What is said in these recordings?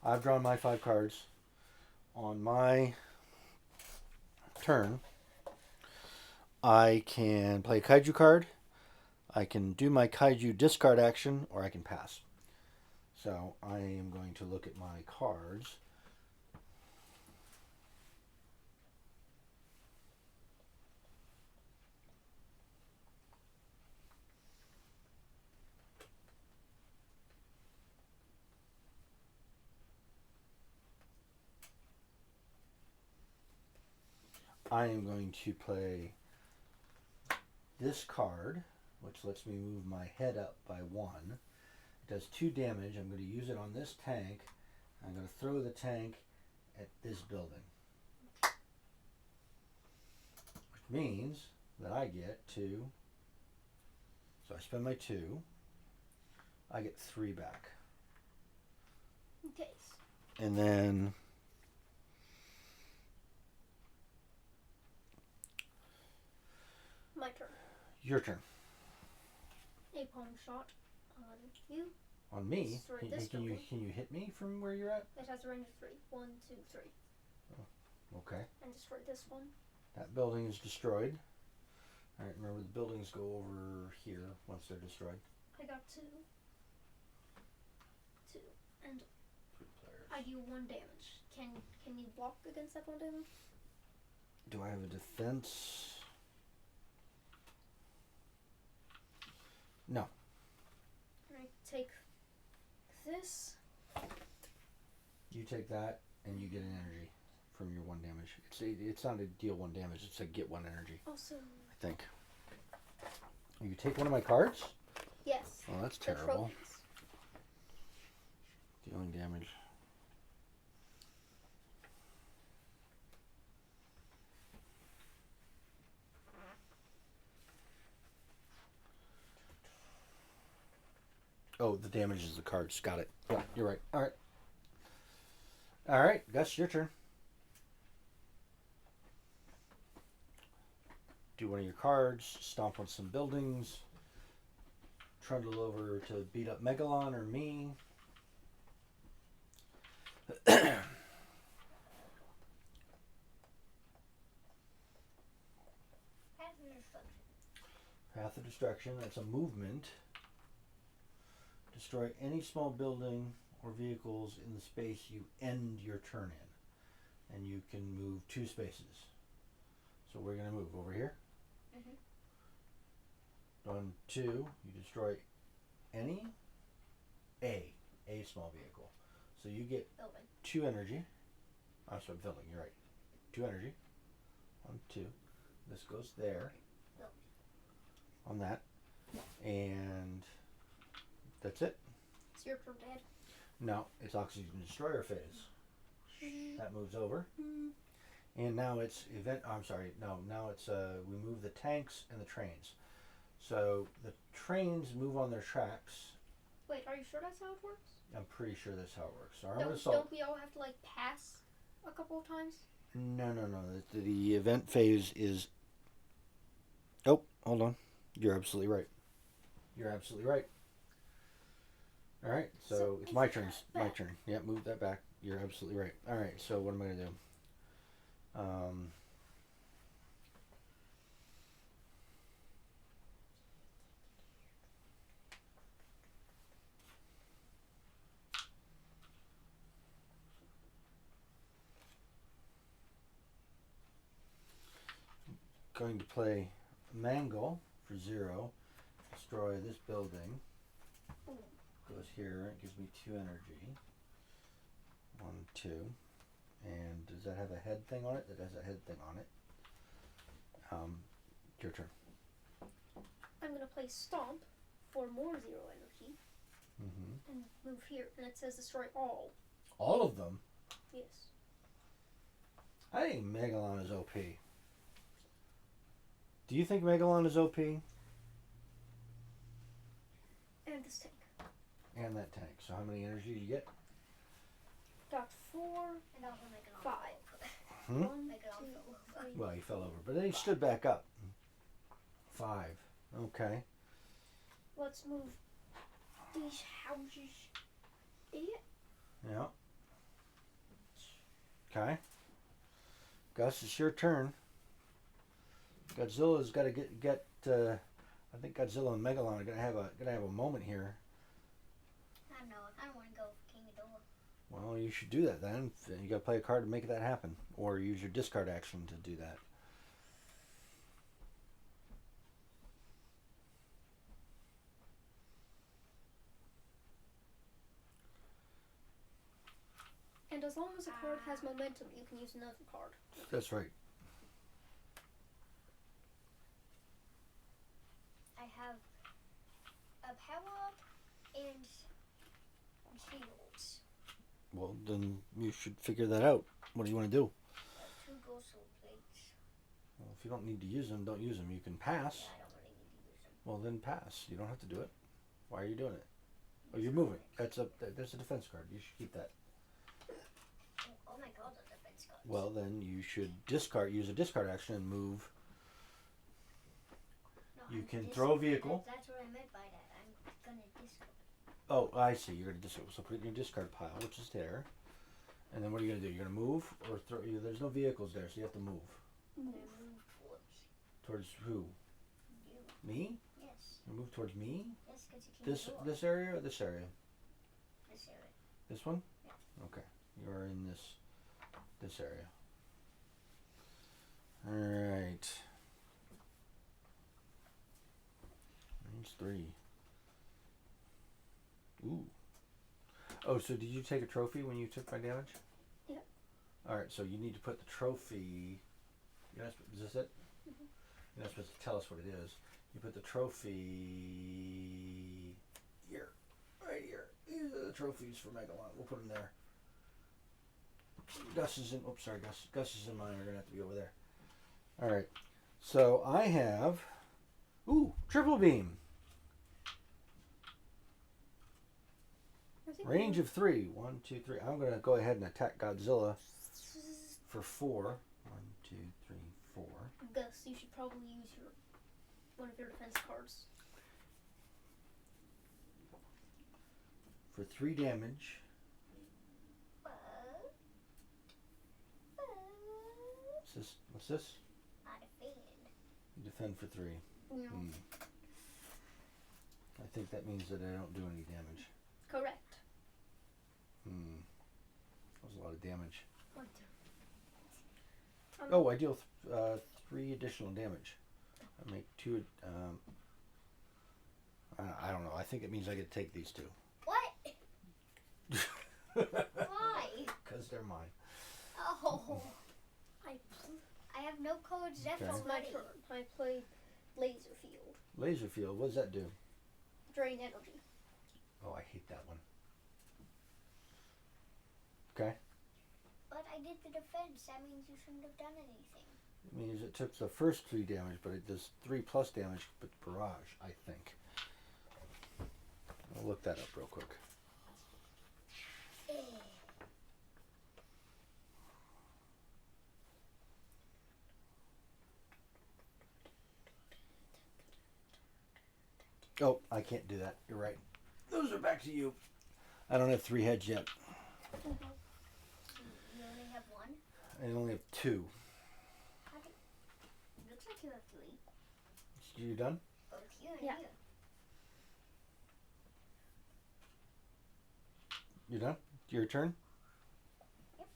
I've drawn my 5 cards. On my turn, I can play a kaiju card. I can do my kaiju discard action, or I can pass. So I am going to look at my cards. I am going to play this card, which lets me move my head up by 1. It does 2 damage. I'm going to use it on this tank. I'm going to throw the tank at this building. Which means that I get to. So I spend my 2. I get 3 back. Okay. And then my turn. Your turn. A palm shot on you. On me? Destroy this building. Can you hit me from where you're at? It has a range of 3. 1, 2, 3. Oh, okay. And destroy this one. That building is destroyed. Alright, remember the buildings go over here once they're destroyed. I got 2. 2. And 3 players. I do 1 damage. Can you block against that 1 damage? Do I have a defense? No. I take this. You take that and you get an energy from your 1 damage. It's not a deal 1 damage, it's a get 1 energy. Also, I think. You take one of my cards? yes. Oh, that's They're terrible. trophies. Dealing damage. Oh, the damage is the cards. Got it. Yeah, you're right. All right. All right, Gus, your turn. Do one of your cards, stomp on some buildings, trundle over to beat up Megalon or me. Path of Destruction, that's a movement. Destroy any small building or vehicles in the space you end your turn in. And you can move 2 spaces. So we're going to move over here. On 2, you destroy any a small vehicle. So you get 2 energy. I'm sorry, building, you're right. 2 energy. On 2. This goes there. On that. And that's it. It's your turn, Dad. No, it's Oxygen Destroyer phase. That moves over. And now it's now it's we move the tanks and the trains. So the trains move on their tracks. Wait, are you sure that's how it works? I'm pretty sure that's how it works. So Don't we all have to pass a couple of times? No. The event phase is. Oh, hold on. You're absolutely right. All right, so it's my turn. My turn. Yeah, move that back. You're absolutely right. All right, so what am I gonna do? Going to play Mangle for 0. Destroy this building. Goes here. It gives me 2 energy. 1, 2. And does that have a head thing on it? That has a head thing on it. Your turn. I'm going to play Stomp for more 0 energy. And move here. And it says destroy all. All of them? Yes. I think Megalon is OP. Do you think Megalon is OP? And this tank. And that tank. So how many energy do you get? Got 4. And also Megalon 5. 1, 2, 3. Well, he fell over, but then he stood back up. 5. Okay. Let's move these houses. Idiot. Yeah. Okay. Gus, it's your turn. Godzilla's got to get. I think Godzilla and Megalon are gonna have a moment here. I don't know. I don't want to go for King Ghidorah. Well, you should do that then. You got to play a card to make that happen, or use your discard action to do that. And as long as a card has momentum, you can use another card. That's right. I have a power-up and shields. Well, then you should figure that out. What do you want to do? 2 Godzilla plates. Well, if you don't need to use them, don't use them. You can pass. Yeah, I don't really need to use them. Well, then pass. You don't have to do it. Why are you doing it? Oh, you're moving. That's a defense card. You should keep that. Oh my god, the defense cards. Well, then you should use a discard action and move. No, You I'm can throw a vehicle. That's what I meant by that. I'm gonna discard. Oh, I see. You're gonna discard. So put it in your discard pile, which is there. And then what are you gonna do? You're gonna move or throw. There's no vehicles there, so you have to move. I'm gonna move towards Towards who? you. Me? Yes. You move towards me? Yes, because you can't This area or this area? This area. This one? Yeah. Okay. You're in this area. All right. Range 3. Ooh. Oh, so did you take a trophy when you took my damage? Yeah. All right. So you need to put the trophy. Is this it? Mm-hmm. You're not supposed to tell us what it is. You put the trophy here, right here. These are the trophies for Megalon. We'll put them there. Gus is in. Oops, sorry, Gus. Gus is in mine. We're gonna have to be over there. All right. So I have. Ooh, triple beam. Range of 3. 1, 2, 3. I'm gonna go ahead and attack Godzilla for 4. 1, 2, 3, 4. Gus, you should probably use one of your defense cards. For 3 damage. What's this? I defend. You defend for 3. No. I think that means that I don't do any damage. Correct. That was a lot of damage. 1, 2. Oh, I deal 3 additional damage. I make 2. I don't know. I think it means I get to take these 2. What? Why? Because they're mine. Oh. I have no cards left Okay. on my turn. I play Laser Field. Laser field. What does that do? Drain energy. Oh, I hate that one. Okay. But I did the defense. That means you shouldn't have done anything. It means it took the first 3 damage, but it does 3 plus damage with barrage, I think. I'll look that up real quick. Oh, I can't do that. You're right. Those are back to you. I don't have 3 heads yet. You only have 1? I only have 2. Looks like you have 3. You done? Both you and you. You done? Your turn? Yep.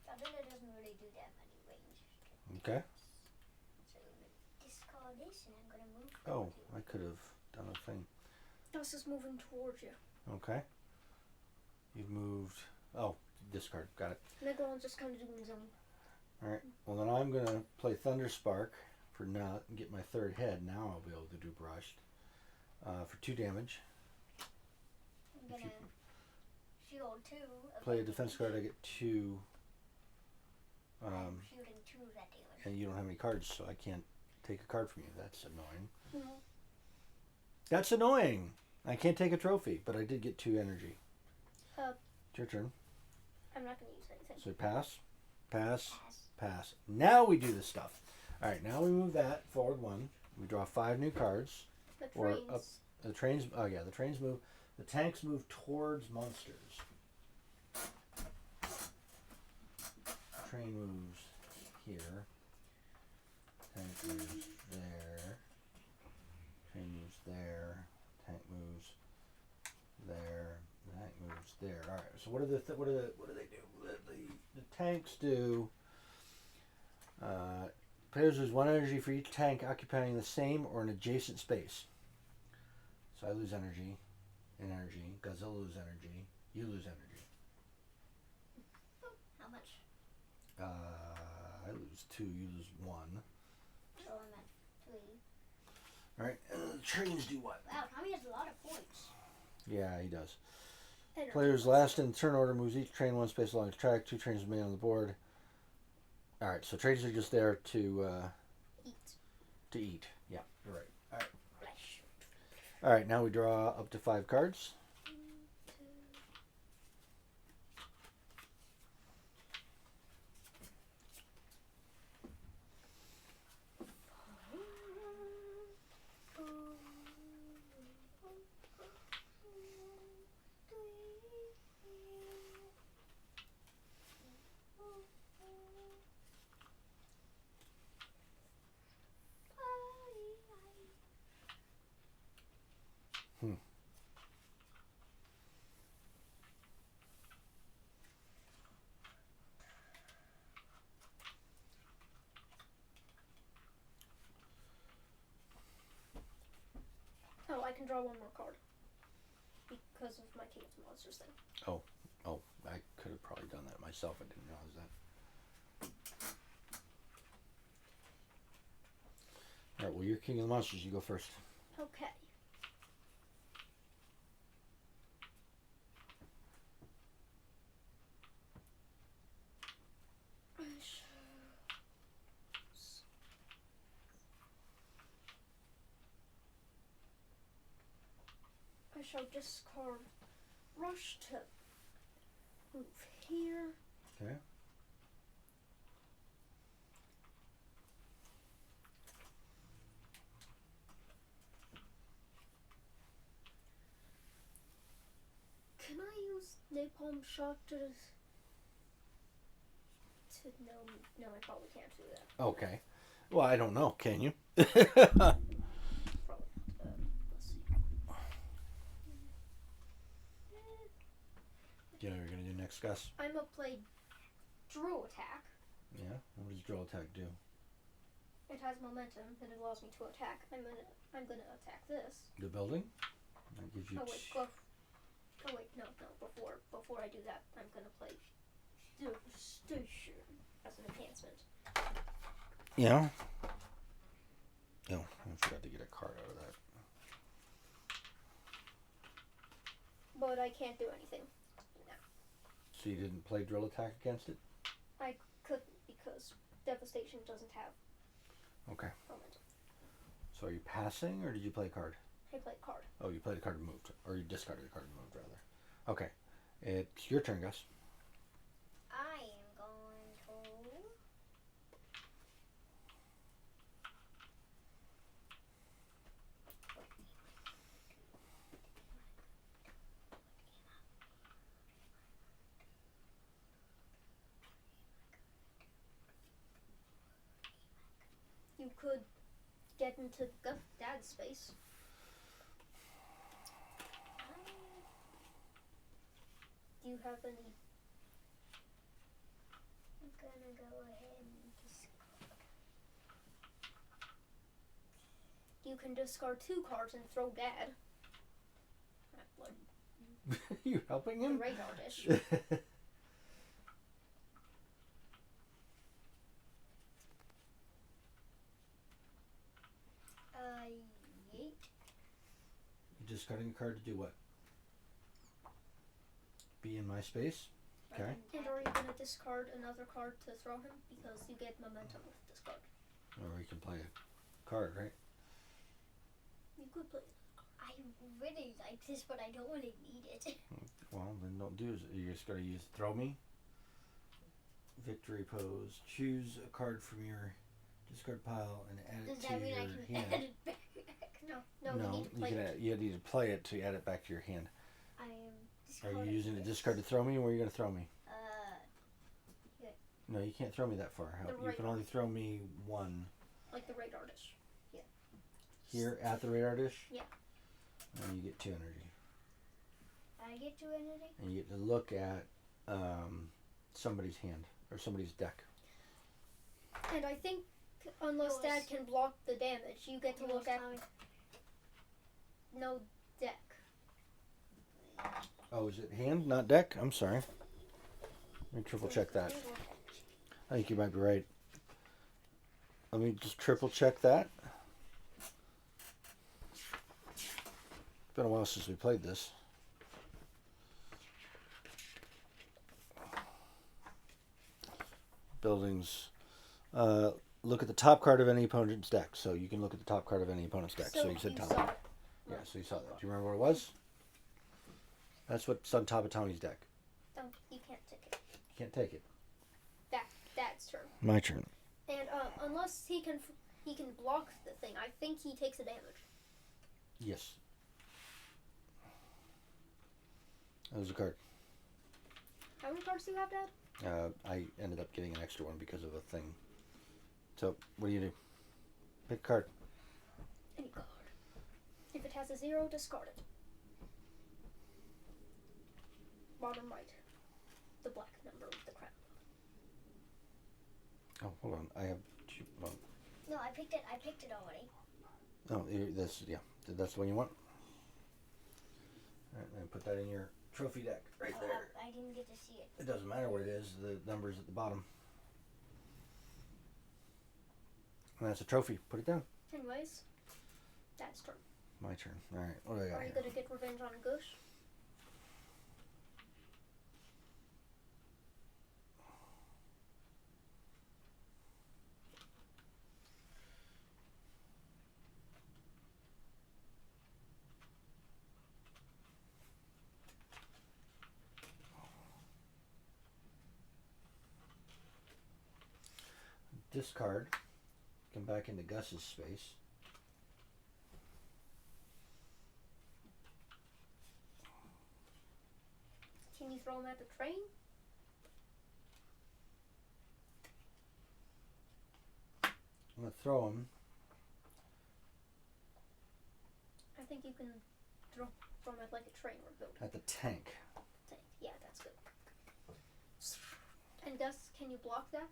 Godzilla doesn't really do that many range. Okay. So I'm going to discard this and I'm going to move Oh, forward. I could have done a thing. Gus is moving towards you. Okay. You've moved. Oh, discard. Got it. Megalon's just kind of doing his own. All right. Well, then I'm going to play Thunder Spark for now and get my 3rd head. Now I'll be able to do brushed for 2 damage. I'm going to shield 2. Play a defense card. I get 2. I'm shooting 2 of that damage. And you don't have any cards, so I can't take a card from you. That's annoying. No. That's annoying. I can't take a trophy, but I did get 2 energy. It's your turn. I'm not going to use anything. So pass, pass, pass. Now we do the stuff. All right, now we move that forward 1. We draw 5 new cards. The Or trains. up. The trains. Oh yeah, the trains move. The tanks move towards monsters. Train moves here. Tank moves there. Train moves there. Tank moves there. Tank moves there. All right. So what do they do? The tanks do. Players lose 1 energy for each tank occupying the same or an adjacent space. So I lose energy. And energy. Godzilla loses energy. You lose energy. How much? I lose 2. You lose 1. So I'm at 3. All right. The trains do what? Wow, Tommy has a lot of points. Yeah, he does. Energy. Players last in turn order moves each train 1 space along the track. 2 trains remain on the board. All right. So trains are just there to eat. To eat. Yeah, you're right. All right. Flesh. All right. Now we draw up to 5 cards. Oh, I can draw 1 more card. Because of my King of Monsters thing. Oh, I could have probably done that myself. I didn't realize that. All right, well, you're King of the Monsters. You go first. Okay. I shall discard Rush to move here. Okay. Can I use Napalm Shot to no, I probably can't do that. Okay. Well, I don't know. Can you? Probably not. Let's see. You know what you're going to do next, Gus? I'm going to play Drill Attack. Yeah? What does Drill Attack do? It has momentum and it allows me to attack. I'm gonna attack this. The building? That gives you... No. Before I do that, I'm gonna play Devastation as an enhancement. Yeah? Oh, I forgot to get a card out of that. But I can't do anything now. So you didn't play Drill Attack against it? I couldn't because Devastation doesn't have Okay. momentum. So are you passing, or did you play a card? I played card. Oh, you played a card and moved. Or you discarded a card and moved, rather. Okay. It's your turn, Gus. I am going to... You could get into Dad's space. Do you have any? I'm gonna go ahead and discard. You can discard 2 cards and throw Dad. You helping him? The radar dish. Yeet. You discarding a card to do what? Be in my space? Okay. And are you going to discard another card to throw him? Because you get momentum with this card. Or you can play a card, right? You could play. I really like this, but I don't really need it. Well, then don't do it. You're just going to use Throw Me. Victory pose. Choose a card from your discard pile and add it to your hand. Does that mean I can add it back? No, you need to play it. You need to play it to add it back to your hand. Are you using the discard to throw me, or are you going to throw me? Yeah. No, you can't throw me that far. You can only throw me one. Like the radar dish. Yeah. Here at the radar dish? Yeah. And you get 2 energy. I get 2 energy? And you get to look at somebody's hand, or somebody's deck. And I think, unless Dad can block the damage, you get to look at no deck. Oh, is it hand, not deck? I'm sorry. Let me triple check that. I think you might be right. Let me just triple check that. It's been a while since we played this. Buildings. Look at the top card of any opponent's deck. So you can look at the top card of any opponent's deck. So you said Tommy. Yeah, so you saw that. Do you remember what it was? That's what's on top of Tommy's deck. Oh, you can't take it. You can't take it. Dad's turn. My turn. And unless he can block the thing, I think he takes the damage. Yes. That was a card. How many cards do you have, Dad? I ended up getting an extra one because of a thing. So, what do? Pick a card. Any card. If it has a 0, discard it. Bottom right. The black number with the crown. Oh, hold on. I have two. Well, No, I picked it already. oh, that's the one you want? Alright, then put that in your trophy deck right there. I didn't get to see it. It doesn't matter what it is, the number's at the bottom. And that's a trophy. Put it down. Anyways, Dad's turn. My turn. Alright, what do I got Are you here? going to get revenge on Gush? Discard. Come back into Gus's space. Can you throw him at the train? I'm going to throw him. I think you can throw him at like a train or a building. At the tank. Yeah, that's good. And Gus, can you block that?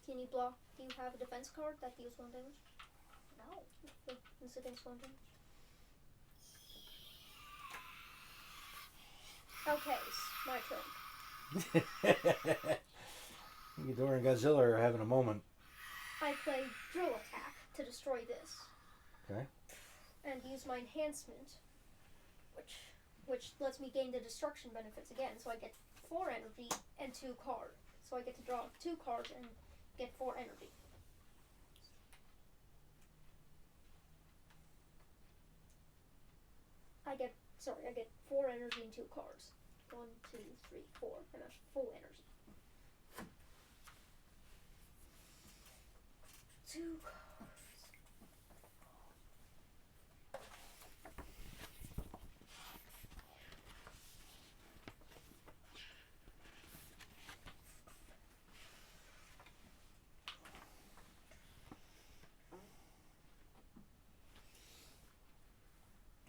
Can you block? Do you have a defense card that deals 1 damage? No. It's against 1 damage. Okay, my turn. Ghidorah and Godzilla are having a moment. I play drill attack to destroy this. Okay. And use my enhancement, which lets me gain the destruction benefits again. So I get 4 energy and 2 cards. So I get to draw 2 cards and get 4 energy. I get 4 energy and 2 cards. 1, 2, 3, 4, and that's full energy. 2 cards.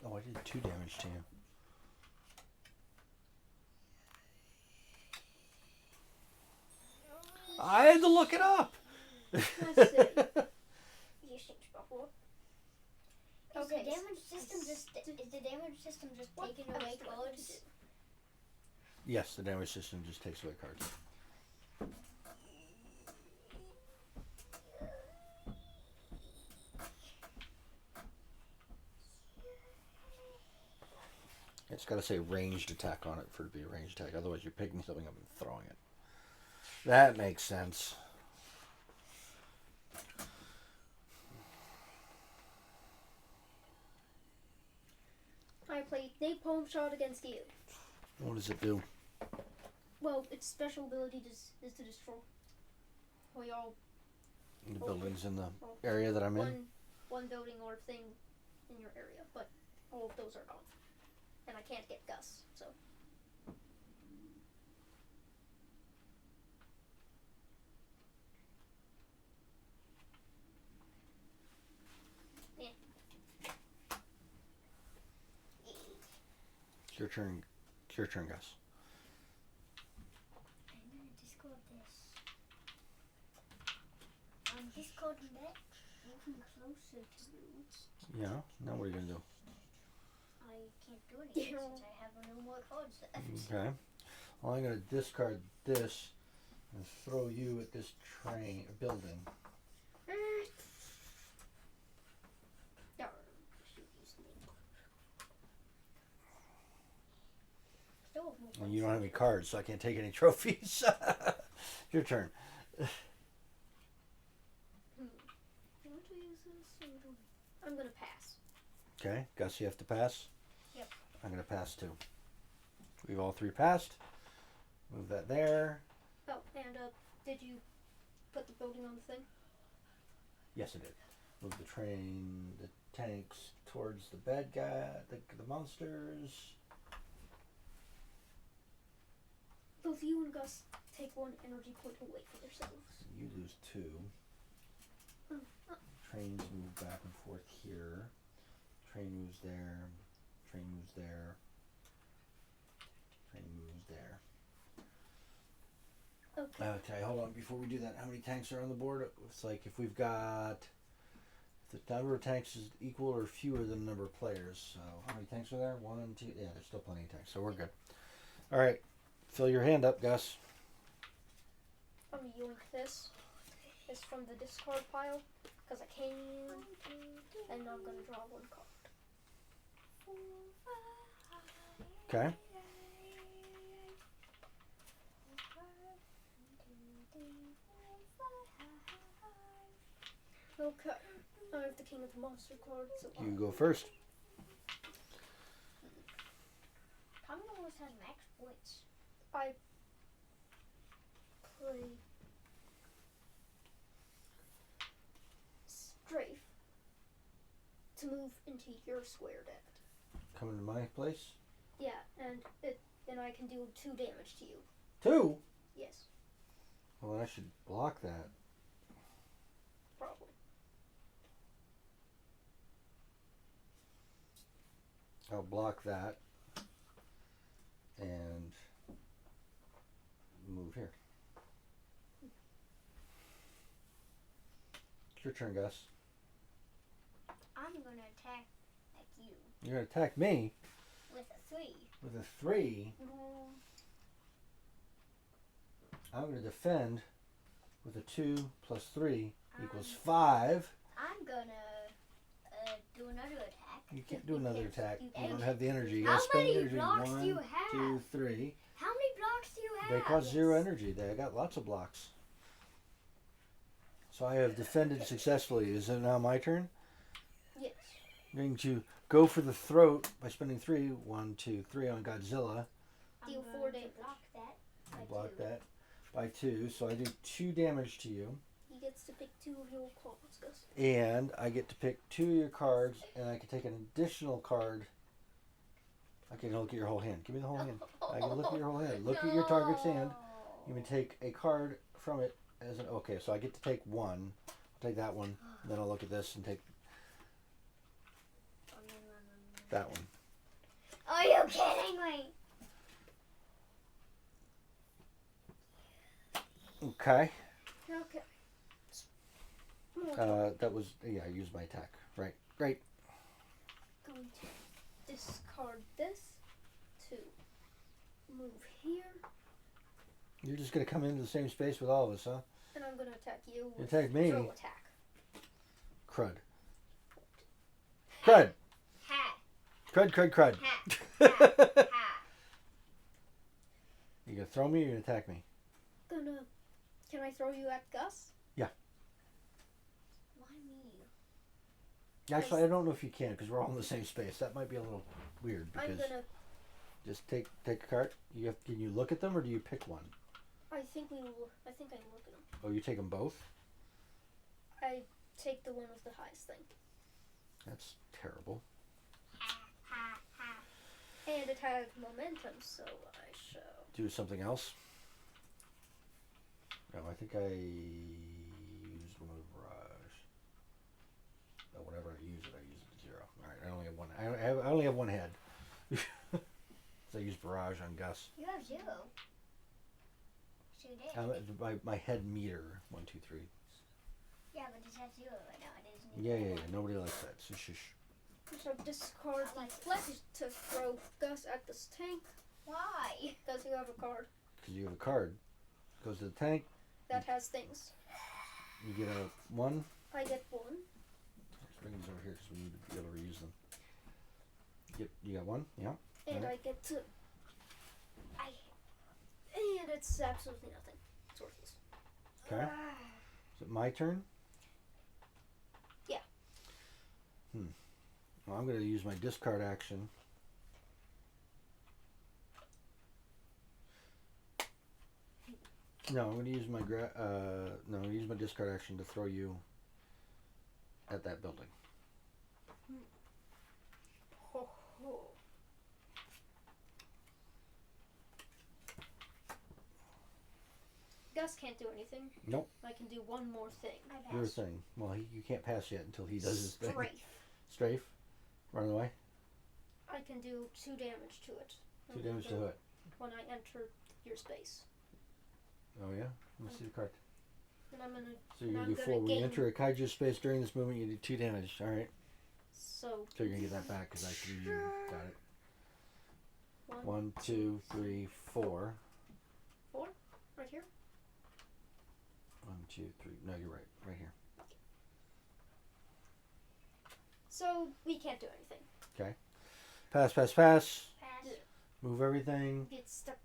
Oh, I did 2 damage to you. I had to look it up. Let's see. You search before. Okay. Is the damage system just taking away cards? Yes, the damage system just takes away cards. It's got to say ranged attack on it for it to be a ranged attack. Otherwise, you're picking something up and throwing it. That makes sense. I played Napalm Shot against you. What does it do? Well, its special ability is to destroy all The buildings in the area that I'm in? one building or thing in your area, but all of those are gone. And I can't get Gus, so Your turn. It's your turn, Gus. I'm gonna discard this. Discarding that. Moving closer to you. Yeah. Now what are you gonna do? I can't do anything since I have no more cards left. Okay. Well, I'm gonna discard this and throw you at this building. Darn. Should use me. Still have more And you don't points. have any cards, so I can't take any trophies. Your turn. You want to use this? I'm gonna pass. Okay, Gus, you have to pass? Yep. I'm going to pass too. We've all three passed. Move that there. Oh, and did you put the building on the thing? Yes, I did. Move the train, the tanks towards the bad guy, the monsters. Both you and Gus take one energy point away from yourselves. You lose 2. Trains move back and forth here. Train moves there. Train moves there. Train moves there. Okay. Okay, hold on. Before we do that, how many tanks are on the board? It's like if we've got... If the number of tanks is equal or fewer than the number of players. So how many tanks are there? 1, 2... Yeah, there's still plenty of tanks, so we're good. All right. Fill your hand up, Gus. I'm gonna yoink this. It's from the discard pile. Because I can. And I'm gonna draw 1 card. Okay. Okay. I have the King of the Monster card, so You go first. Tommy almost has max points. I play Strafe to move into your square deck. Come into my place. Yeah, and I can do 2 damage to you. 2? Yes, Well, I should block that. probably. I'll block that. And move here. It's your turn, Gus. I'm gonna attack at you You're going to attack me with a 3. with a 3. I'm going to defend with a 2 plus 3 equals 5. I'm gonna do another attack. You can't do another attack. You don't can't. have the energy. You How gotta spend many energy. blocks do 1, you have? 2, 3. How many blocks do you have? They cost 0 energy. I got lots of blocks. So I have defended successfully. Is it now my turn? Yes. I'm going to go for the throat by spending 3. 1, 2, 3 on Godzilla. I'm Deal going 4 to damage. block that. I by block 2. that by 2. So I do 2 damage to you. He gets to pick 2 of your cards, Gus. And I get to pick 2 of your cards. And I can take an additional card. I can look at your whole hand. Give me the whole hand. I can look at your whole hand. Look at your target's hand. You can take a card from it as an... Okay, so I get to take 1. I'll take that one. Then I'll look at this and take that one. Are you kidding me? Okay. Okay. More That was... Yeah, I used my attack. Right. Great. going to discard this to move here, You're just going to come into the same space with all of us, huh? and I'm going to attack you You with attack me. throw attack. Crud. Crud. Ha. Crud, crud, crud. Ha. Ha. You going to throw me or you going to attack me? Can I throw you at Gus? Why me? Actually, I don't know if you can because we're all in the same space. That might be a little weird I'm because gonna. just take a card. Can you look at them or do you pick one? I think I look at them. Oh, you take them both? I take the one with the highest thing, That's terrible. Ha. Ha. Ha. and it had momentum, so I shall. Do something else. No, I think I used one of the barrage. No, whenever I use it to 0. All right, I only have one. I only have one head. 'Cause I use barrage on Gus. You have 0. So you did. My head meter 1, 2, 3. Yeah, but it has 0 right now. It isn't. Yeah. Nobody likes that. So shush. So discard the flex to throw Gus at this tank. Why? Because you have a card Because you have a card. Goes to the tank. that has things. You get a 1. I get 1. Let's bring these over here because we need to be able to reuse them. You got 1? Yeah. And Right. I get to. And it's absolutely nothing. It's worthless. Okay. Is it my turn? Yeah. Well, I'm going to use my discard action. No, I'm going to use my I'm going to use my discard action to throw you at that building. Ho ho. Gus can't do anything. Nope. I can do one more thing. Your thing. Well, you can't pass yet until he does his thing. Strafe. Strafe. Run away. I can do 2 damage to it. 2 damage to it. When I enter your space. Oh yeah. Let me see the card. And I'm gonna. So you're I'm gonna do gonna 4. When you gain- enter a kaiju space during this movement, you do 2 damage. All right. So. So you're gonna get that back because I can. Got it. 1, 1, 2, 3, 4. 4? Right here? 1, 2, 3. No, you're right. Right here. So we can't do anything. Okay. Pass. Pass. Move everything. Get stuck.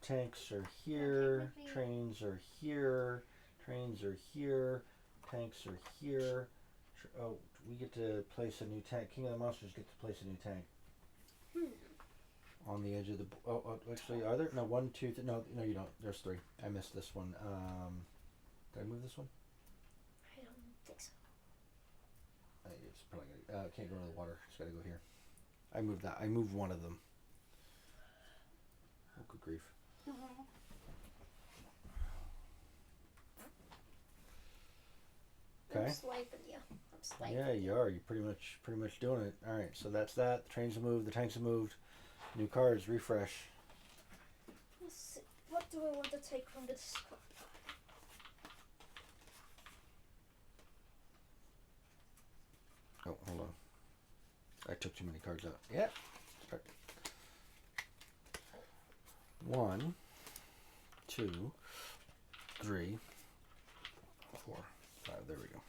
Tanks are here. Okay, Trains are here. Trains are here. Tanks are here. Oh, we get to place a new tank. King of the Monsters gets to place a new tank. On the edge of the. Actually, are there? No, 1, 2. No, you don't. There's 3. I missed this one. Did I move this one? I don't think so. It's probably gonna. Can't go to the water. It's got to go here. I moved that. I moved one of them. Oh, good grief. Okay. I'm swiping you. I'm swiping. Yeah, you are. You're pretty much doing it. All right. So that's that. The trains have moved. The tanks have moved. New cards. Refresh. Let's see. What do I want to take from this card? Oh, hold on. I took too many cards out. Yeah. Start. 1, 2, 3, 4, 5. There we go.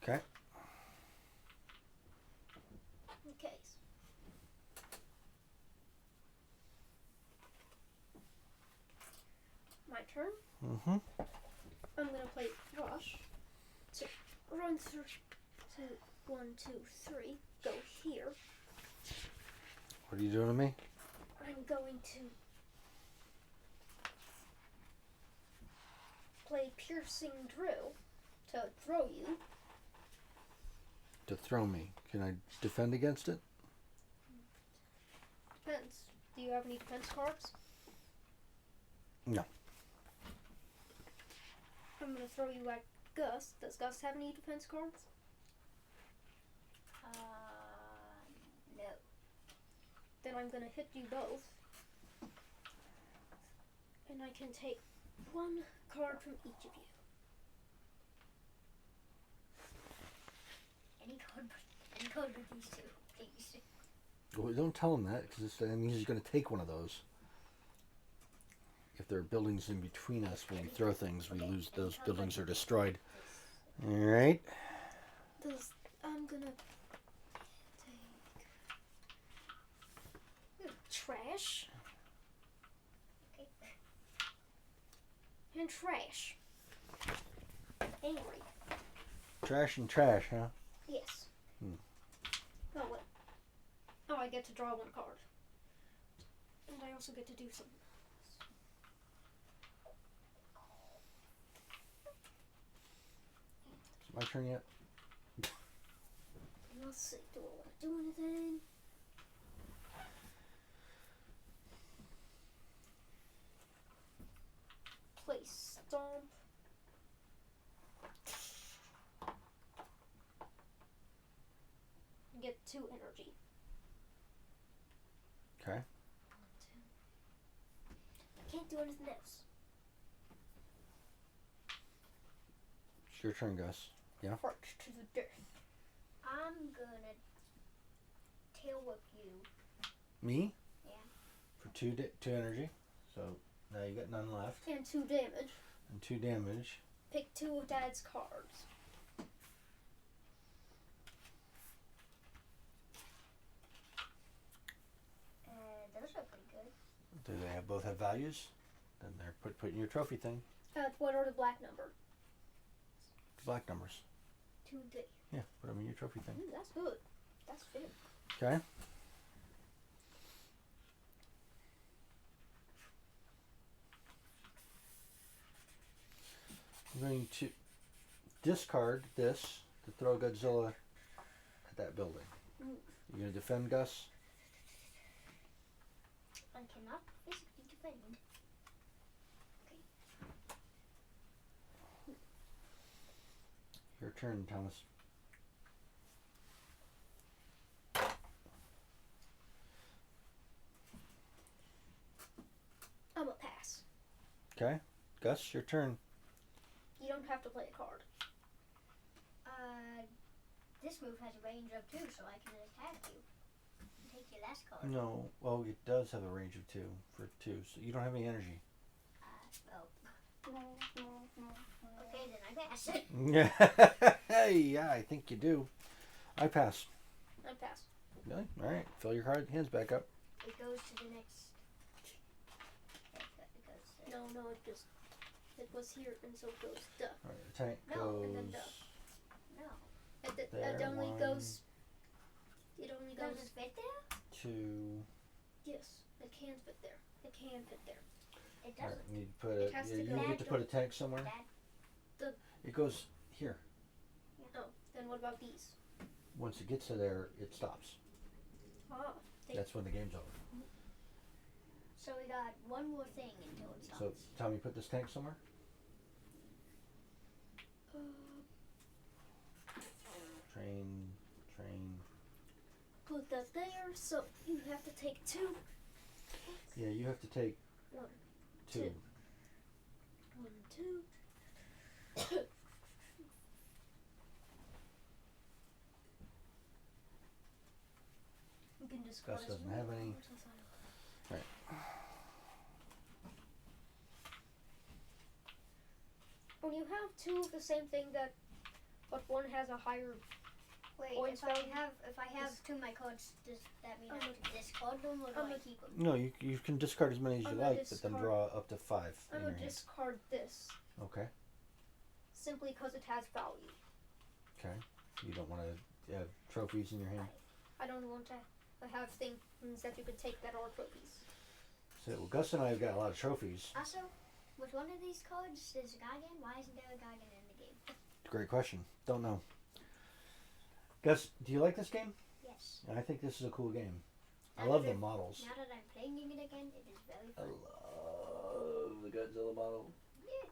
Okay. Okay. My turn. Mm-hmm. I'm gonna play Rush. To run through to 1, 2, 3. Go here. What are you doing to me? I'm going to play Piercing Drill to throw you. To throw me. Can I defend against it? Depends. Do you have any defense cards? No. I'm gonna throw you at Gus. Does Gus have any defense cards? No. Then I'm gonna hit you both. And I can take 1 card from each of you. Any code with these 2, please. Well, don't tell him that because that means he's going to take one of those. If there are buildings in between us when we throw things, we lose. Those buildings are destroyed. All right. I'm gonna take trash. Okay. And trash. Angry. Trash and trash, huh? Yes. Hmm. Oh, wait. Oh, I get to draw 1 card. And I also get to do something. Is it my turn yet? Let's see, do I want to do anything? Place stomp. Get 2 energy. Okay. I can't do anything else. It's your turn, Gus. Yeah? March to the death. I'm gonna tail whip you. Me? Yeah. For 2 energy. So now you got none left. And 2 damage. And 2 damage. Pick 2 of Dad's cards. Those are pretty good. Do they both have values? Then they're put in your trophy thing. What are the black number? The black numbers. 2 and 3. Yeah, put them in your trophy thing. That's good. That's fair. Okay. I'm going to discard this to throw Godzilla at that building. You gonna defend, Gus? I cannot physically defend. Your turn, Thomas. I'm a pass. Okay. Gus, your turn. You don't have to play a card. This move has a range of 2, so I can attack you. Take your last card. No. Well, it does have a range of 2 for 2, so you don't have any energy. Okay, then I pass. Yeah, I think you do. I pass. I pass. Really? All right. Fill your hands back up. It goes to the next. No, it was here, and so it goes duh. All right, the tank No, goes. and then duh. No. It only one. goes. It only Does goes. it fit there? 2. Yes, it can fit there. It can fit there. It All right, doesn't. you need to put It has to you go get to back put a tank somewhere. That, It goes here. Oh, then what about these? Once it gets to there, it stops. Ah, That's when the game's over. so we got one more thing until it stops. So, Tommy, put this tank somewhere. Train. Put that there. So you have to take 2. Yeah, you have to take 1, 2. 2. 1, 2. You can discard Gus as doesn't many have any. cards as I want. Right. When you have 2 of the same thing but one has a higher. Wait, points if I value, have 2 of my cards, does that mean I have to discard them or do I'm I gonna keep them? No, you can discard as many as you I'm gonna like, but then discard- draw up to 5 I'm in your gonna hand. discard this Okay. simply because it has value. Okay. You don't want to have trophies in your hand. I don't want to have things that you could take that are trophies. So, well, Gus and I have got a lot of trophies. Also, with one of these cards, there's a Gaigan. Why isn't there a Gaigan in the game? Great question. Don't know. Gus, do you like this game? Yes. I think this is a cool game. I Now love that the models. Now that I'm playing it again, it is very I fun. love the Godzilla model. Yeah.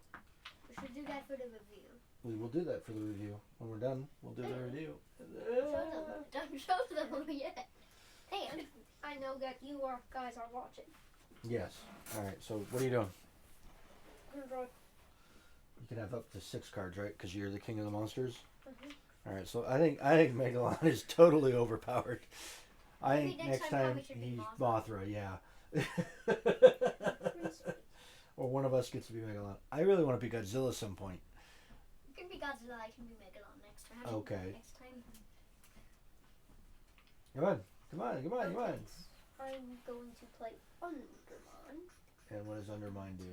We should do that for the review. We will do that for the review. When we're done, we'll do the review. Show them. Don't show them yet. And I know that you guys are watching. Yes. All right. So what are you doing? I'm gonna draw. You can have up to 6 cards, right? Because you're the king of the monsters. Mhm. All right. So I think Megalon is totally overpowered. I Maybe think next next time time Tommy should be he's Mothra. Mothra. Yeah. Or one of us gets to be Megalon. I really want to be Godzilla at some point. You can be Godzilla. I can be Megalon next time. Okay. Next time. Come on. I'm going to play Undermine. And what does Undermine do?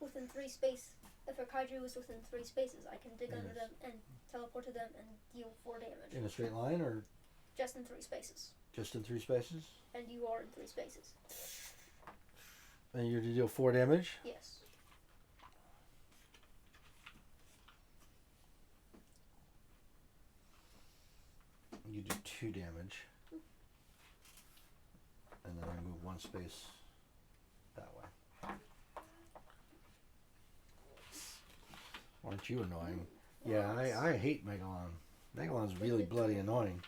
Within 3 spaces. If a kaiju is within 3 spaces, I can dig under Yes. them and teleport to them and deal 4 damage. In a straight line or Just in 3 spaces. Just in 3 spaces? And you are in 3 spaces. And you're to deal 4 damage? Yes. You do 2 damage. And then I move 1 space that way. Aren't you annoying? Yeah, I hate Megalon. Megalon's really bloody annoying.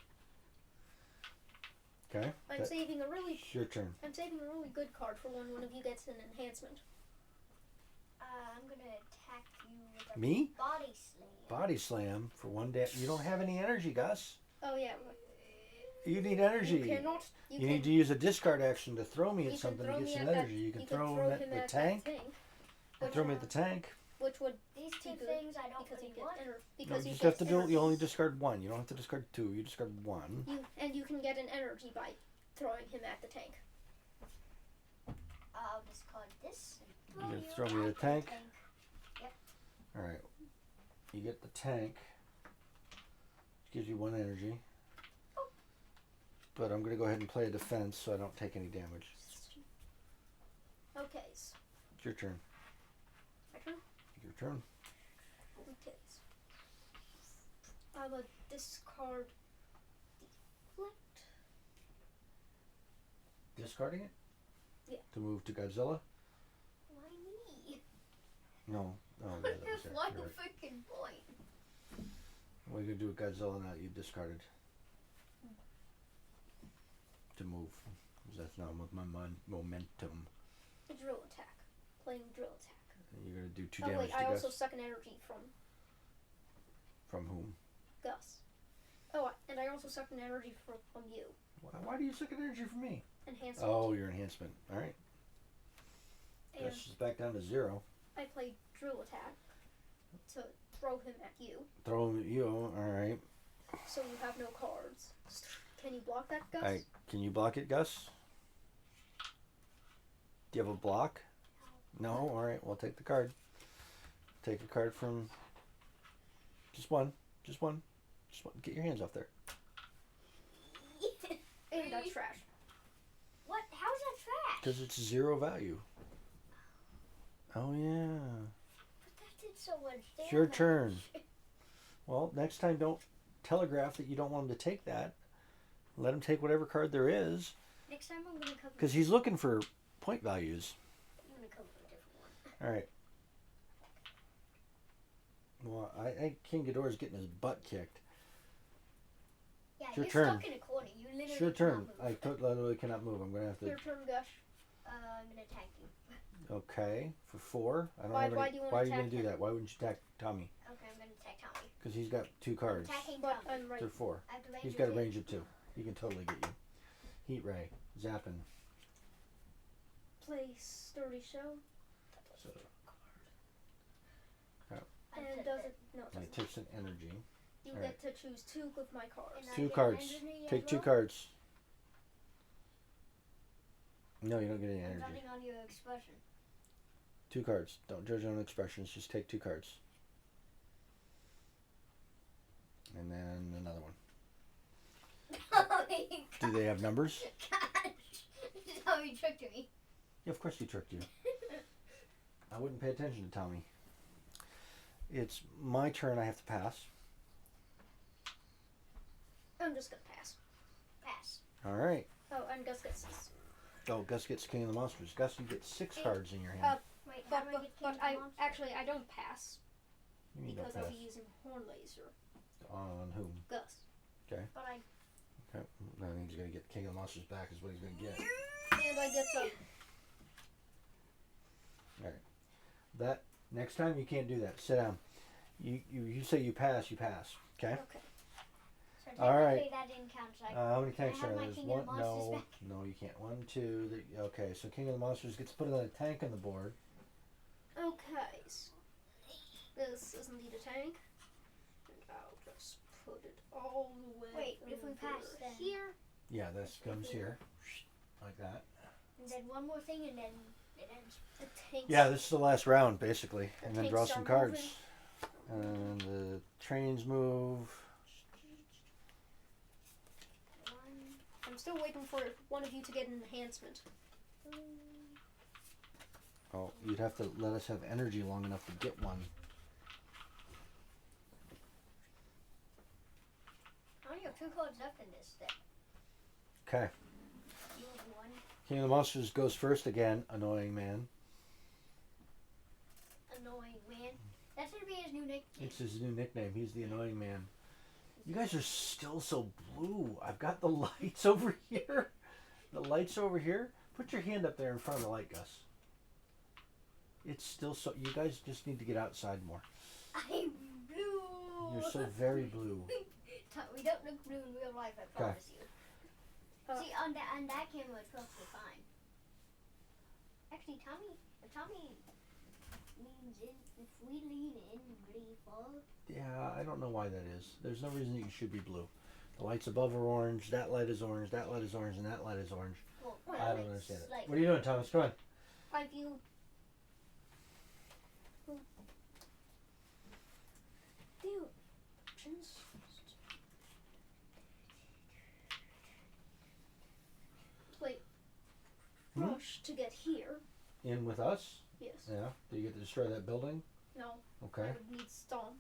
Okay. I'm saving a really. It's your turn. I'm saving a really good card for when one of you gets an enhancement. I'm gonna attack you with a Me? body slam. Body slam for 1 day. You don't have any energy, Gus. Oh yeah. You need energy. You cannot. You need to use a discard action to throw me You at can something throw to get me some at energy. that- You can you throw can him at him the at tank. that tank, And throw me at the tank. which would These two good things I don't because really you want. get No, because you you just have get to do. energy. You only discard 1. You don't have to discard 2. You discard 1. You can get an energy by throwing him at the tank. I'll discard this. And You're gonna you throw me at the tank? Yep. All right. You get the tank. Gives you 1 energy. But I'm going to go ahead and play a defense so I don't take any damage. Okay. It's your turn. My turn. Your turn. Okay. I will discard deflect. Discarding it? Yeah. To move to Godzilla? Why me? No. Oh, yeah, that was there. One You're right. freaking point. What are you going to do with Godzilla now that you've discarded? To move. 'Cause that's not with my momentum. A drill attack. Playing drill attack. And you're going to do 2 Oh damage wait, to I Gus. also suck an energy from From whom? Gus. Oh, and I also suck an energy from you. Why do you suck an energy from me? Enhancement. Oh, your enhancement. All right. And Gus is back down to 0. I play drill attack to throw him at you. Throw him at you. All right. So you have no cards. Can you block that, Gus? Can you block it, Gus? Do you have a block? No? All right. Well, take the card. Take a card from... Just one. Just one. Just one. Get your hands off there. And that's trash. What? How's that trash? Because it's 0 value. Oh, yeah. But that did so much damage. It's your turn. Well, next time don't telegraph that you don't want him to take that. Let him take whatever card there is. Next time I'm gonna cover. Because he's looking for point values. I'm gonna cover a different one. All right. Well, I think King Ghidorah's getting his butt kicked. Yeah, It's your you're turn. stuck in a corner. You literally. It's your turn. cannot move. I literally cannot move. I'm going to have to... Your turn, Gush. I'm gonna attack you. Okay, for 4. I don't Why- have any... why do you wanna Why are you attack going to do him? that? Why wouldn't you attack Tommy? Okay, I'm gonna attack Tommy. Because he's got 2 cards. Attacking But Tommy. I'm right. They're 4. I have the range He's of got a two. range of 2. He can totally get you. Heat Ray. Zapping. Play Sturdy Show. So, I And said does that. it? No, it and it doesn't. takes an energy. You Alright. get to choose 2 of my cards. And I 2 get cards. energy as Take 2 well? cards. No, you don't get any I'm energy. running on your expression. 2 cards. Don't judge on expressions. Just take 2 cards. And then another one. Oh my Do they have numbers? gosh. Tommy tricked me. Yeah, of course he tricked you. I wouldn't pay attention to Tommy. It's my turn. I have to pass. I'm just gonna pass. Pass. All right. Oh, and Gus gets this. Oh, Gus gets King of the Monsters. Gus, you get 6 Hey, cards in your hand. Wait, how But do I get but King I of the Monsters? actually I don't pass You mean don't because I'll pass. be using Horn Laser. On whom? Gus. But I. Okay. I think he's going to get King of the Monsters back is what he's going to get. And I get to. That next time you can't do that. Sit down. You say you pass, you pass. Okay? Okay. So All right. technically that didn't count. So How many tanks I have are my there? There's King of one. the Monsters No, back? no, you can't. 1, 2. Okay, so King of the Monsters gets put on a tank on the board. Okay. This is indeed a tank. And I'll just put it all the way. Wait, if we over pass then. here. Yeah, this comes here, like that. And then one more thing and then it ends. The tanks. Yeah, this is the last round basically, The and then tanks draw start some cards. moving. And the trains move. I'm still waiting for one of you to get an enhancement. Oh, you'd have to let us have energy long enough to get one. I only have 2 cards left in this deck. Okay. You have 1. King of the Monsters goes first again. Annoying man. Annoying man. That's gonna be his new nickname. It's his new nickname. He's the annoying man. You guys are still so blue. I've got the lights over here. The lights over here. Put your hand up there in front of the light, Gus. It's still so... You guys just need to get outside more. I'm blue. You're so very blue. We don't look blue in real life, I promise you. See, on that camera, it's perfectly fine. Actually, if Tommy leans in, if we lean in, will he fall? Yeah, I don't know why that is. There's no reason that you should be blue. The lights above are orange, that light is orange, that light is orange, and that light is orange. Well, I don't understand it. like, What are you doing, Thomas? Come on. I view. The options. Wait. Rush to get here. In with us? Yes. Yeah. Do you get to destroy that building? No. Okay. I would need Stomp.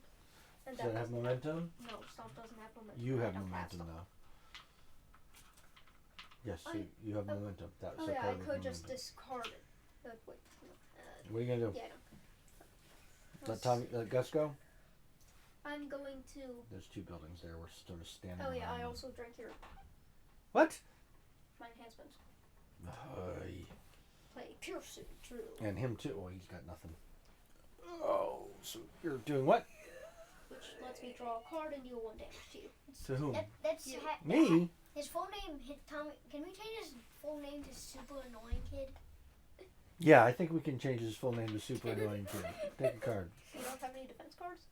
And Does that have momentum? No, Stomp doesn't have momentum. You I have don't momentum, Stomp. though. Yes, you have momentum. That was Oh a yeah, card I with could just momentum. discard it. Wait. What are you going to do? Yeah, I don't. Let Gus go? I'm going to. There's 2 buildings there. We're sort of standing Oh yeah, around I them. also drank your What? my enhancement. Play piercing drill. And him too. Oh, he's got nothing. Oh, so you're doing what? Which lets me draw a card and deal 1 damage to you. To whom? That's You. Me? His full name. Tommy. Can we change his full name to Super Annoying Kid? Yeah, I think we can change his full name to Super Annoying Kid. Take a card. You don't have any defense cards?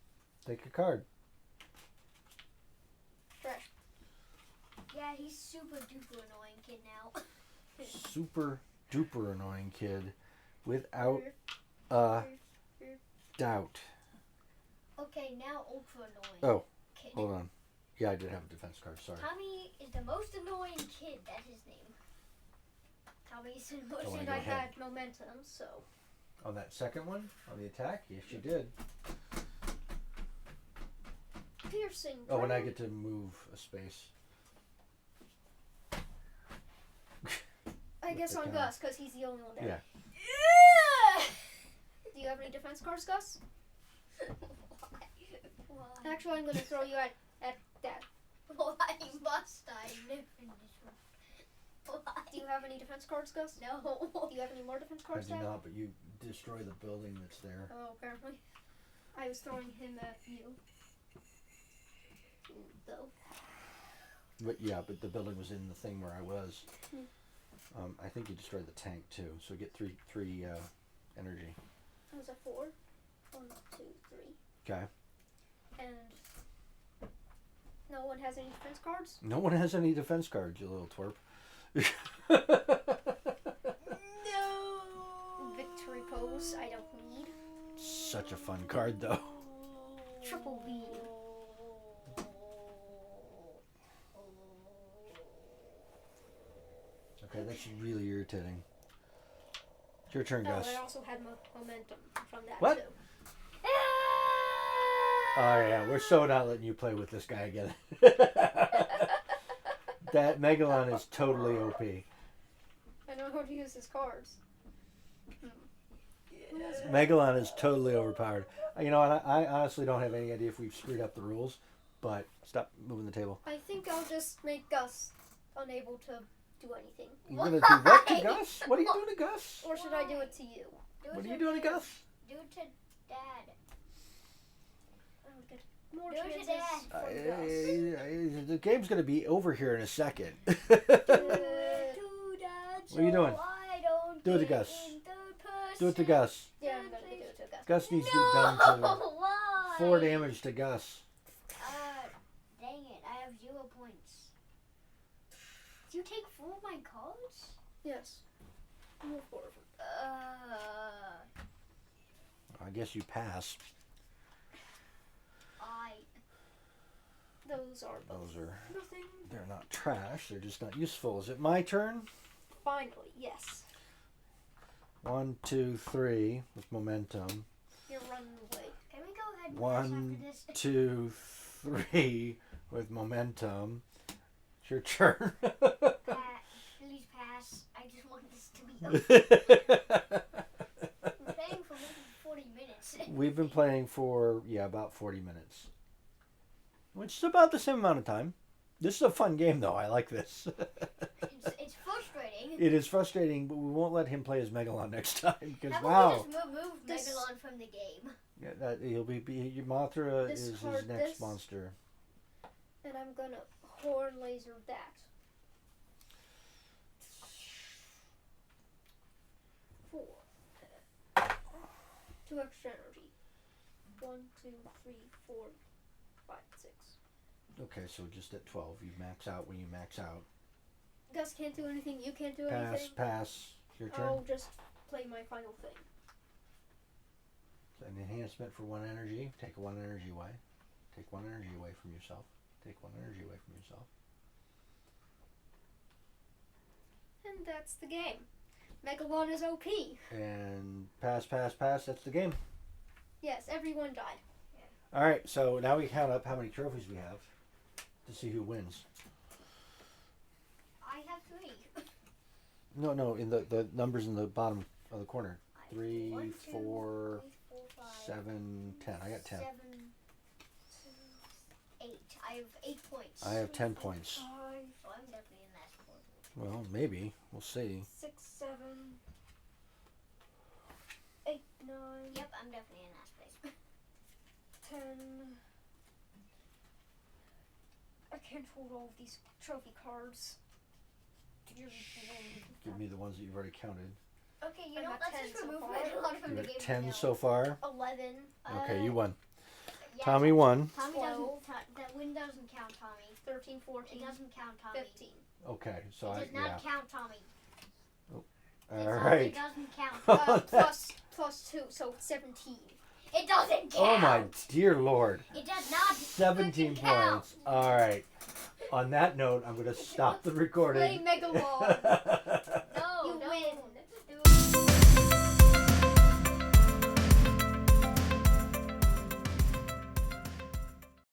Take a card. Trash. Yeah, he's Super Duper Annoying Kid now. Super duper annoying kid without a doubt. Okay, now Ultra Annoying Oh, Kid. hold on. Yeah, I did have a defense card. Sorry. Tommy is the most annoying kid. That's his name. Tommy is the most wanna And go I ahead. had momentum, so. On that second one, on the attack, yes, you did. Piercing Oh, and I drill. get to move a space. I guess the on counter. Gus, because he's the only one there. Yeah. Do you have any defense cards, Gus? Why? Actually, I'm going to throw you at that. Why must I live in this room? Why? Do you have any defense cards, Gus? No. Do you have any more defense I cards, do Dad? not, but you destroy the building that's there. Oh, apparently. I was throwing him at you. Though. But yeah, but the building was in the thing where I was. Hmm. I think you destroyed the tank too, so get three energy. That was a 4. 1, 2, 3. Okay. And no one has any defense cards? No one has any defense cards, you little twerp. No. Victory pose, I don't need. Such a fun card, though. Triple B. Okay, that's really irritating. It's your turn, Oh, Gus. I also had momentum from that What? too. Oh yeah, we're so not letting you play with this guy again. That Megalon is totally OP. I know how to use his cards. Megalon is totally overpowered. You know, and I honestly don't have any idea if we've screwed up the rules, but stop moving the table. I think I'll just make Gus unable to do anything. You're gonna do what to Gus? What are you doing to Gus? Or should I do it to you? What are you doing to Gus? Do it to Dad. I'll get more Do it to chances Dad. from Gus. The game's gonna be over here in a second. What are you doing? Do it to Gus. Do it to Gus. Yeah, I'm gonna do it to Gus. Gus needs to get down to Why? 4 damage to Gus. Dang it, I have 0 points. Do you take 4 of my cards? Yes. Move forward. I guess you pass. Those are Those are, nothing. they're not trash. They're just not useful. Is it my turn? Finally, yes. 1, 2, 3 with momentum. You're running away. Can we go ahead and 1, pass after this? 2, 3 with momentum. It's your turn. Please pass. I just want this to be over. We're playing for maybe 40 minutes. We've been playing for, about 40 minutes. Which is about the same amount of time. This is a fun game, though. I like this. It's frustrating. It is frustrating, but we won't let him play as Megalon next time. Because, How wow. about we just move Megalon from the game? Yeah, that, he'll be Mothra is his Discard next this. monster. And I'm gonna horn laser that. 4. 2 extra energy. 1, 2, 3, 4, 5, 6. Okay, so just at 12, you max out when you max out. Gus can't do anything. You can't do Pass, anything. pass. Your turn. I'll just play my final thing. An enhancement for 1 energy. Take 1 energy away. Take 1 energy away from yourself. Take 1 energy away from yourself. And that's the game. Megalon is OP. And pass, pass, pass. That's the game. Yes, everyone died. All right, so now we count up how many trophies we have to see who wins. I have 3. No, in the numbers in the bottom of the corner. 3, 1, 2, 4, 3, 4, 5, 7, 10. I got 10. 7, 8. I have 8 points. I have 10 points. 5, So I'm definitely in last place. Well, maybe. We'll see. 6, 7, 8, 9, Yep, I'm definitely in last place. 10. I can't hold all of these trophy cards. Give me the ones that you've already counted. Okay, you I'm know what? at Let's 10 just so remove far. Megalon from You're the game. at 10 now. so far. 11. Okay, you won. Yeah, Tommy won. Tommy 12. doesn't. That win doesn't count, Tommy. 13, 14, It doesn't count, Tommy. 15. Okay, so It does not count, Tommy. All It right. doesn't count. Plus 2, so 17. It doesn't count. Oh my dear Lord. It does not. 17 count. points. All right. On that note, I'm going to stop the Play recording. Megalon.